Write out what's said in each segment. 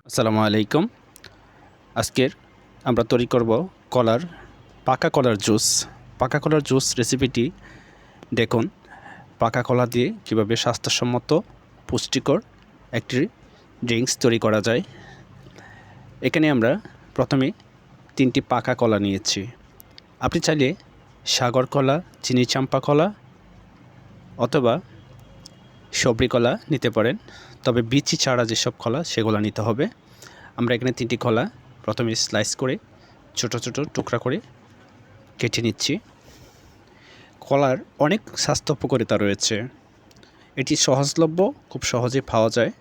আসসালামু আলাইকুম। আজকের আমরা তৈরি করব পাকা কলার জুস। পাকা কলার জুস রেসিপিটি দেখুন। পাকা কলা দিয়ে কীভাবে স্বাস্থ্যসম্মত পুষ্টিকর একটি ড্রিঙ্কস তৈরি করা যায়। এখানে আমরা প্রথমে 3টি পাকা কলা নিয়েছি। আপনি চাইলে সাগর কলা, চিনি চাম্পা কলা অথবা সবরি কলা নিতে পারেন, তবে বিচি ছাড়া যেসব কলা সেগুলো নিতে হবে। আমরা এখানে 3টি কলা প্রথমে স্লাইস করে ছোট ছোট টুকরা করে কেটে নিচ্ছি। কলার অনেক স্বাস্থ্য উপকারিতা রয়েছে। এটি সহজলভ্য, খুব সহজে পাওয়া যায়।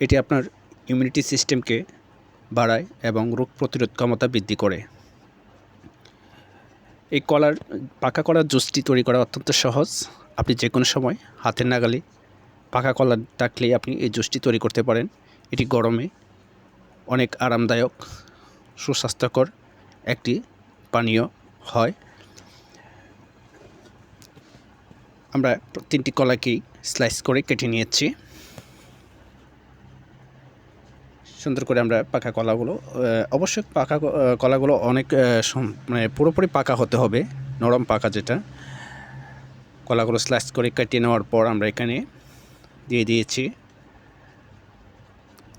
এটি আপনার ইমিউনিটি সিস্টেমকে বাড়ায় এবং রোগ প্রতিরোধ ক্ষমতা বৃদ্ধি করে। এই পাকা কলার জুসটি তৈরি করা অত্যন্ত সহজ। আপনি যে কোনো সময় হাতের নাগালে পাকা কলা থাকলেই আপনি এই জুসটি তৈরি করতে পারেন। এটি গরমে অনেক আরামদায়ক, সুস্বাস্থ্যকর একটি পানীয় হয়। আমরা 3টি কলাকেই স্লাইস করে কেটে নিয়েছি। সুন্দর করে আমরা পাকা কলাগুলো, অবশ্যই পাকা কলাগুলো অনেক মানে পুরোপুরি পাকা হতে হবে, নরম পাকা যেটা। কলাগুলো স্লাইস করে কেটে নেওয়ার পর আমরা এখানে দিয়ে দিয়েছি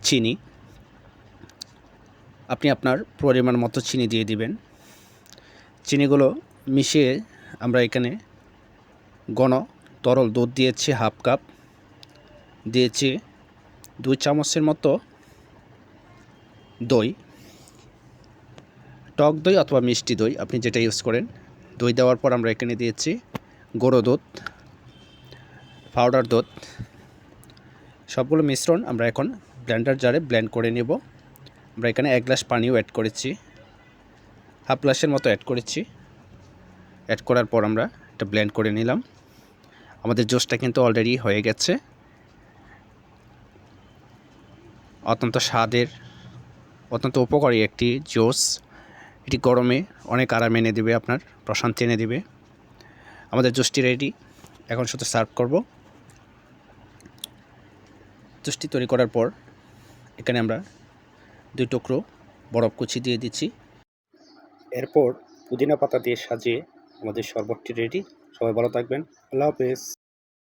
চিনি। আপনি আপনার পরিমাণ মতো চিনি দিয়ে দিবেন। চিনিগুলো মিশিয়ে আমরা এখানে ঘন তরল দুধ দিয়েছি হাফ কাপ, দিয়েছি 2 চামচের মতো দই, টক দই অথবা মিষ্টি দই আপনি যেটা ইউজ করেন। দই দেওয়ার পর আমরা এখানে দিয়েছি গুঁড়ো দুধ, পাউডার দুধ। সবগুলো মিশ্রণ আমরা এখন ব্লেন্ডার জারে ব্লেন্ড করে নেব। আমরা এখানে 1 গ্লাস পানিও অ্যাড করেছি, হাফ গ্লাসের মতো অ্যাড করেছি। অ্যাড করার পর আমরা এটা ব্লেন্ড করে নিলাম। আমাদের জুসটা কিন্তু অলরেডি হয়ে গেছে। অত্যন্ত স্বাদের, অত্যন্ত উপকারী একটি জুস। এটি গরমে অনেক আরাম এনে দেবে, আপনার প্রশান্তি এনে দেবে। আমাদের জুসটি রেডি, এখন শুধু সার্ভ করব। জুসটি তৈরি করার পর এখানে আমরা 2 টুকরো বরফ কুচি দিয়ে দিচ্ছি। এরপর পুদিনা পাতা দিয়ে সাজিয়ে আমাদের শরবতটি রেডি। সবাই ভালো থাকবেন। আল্লাহ হাফেজ।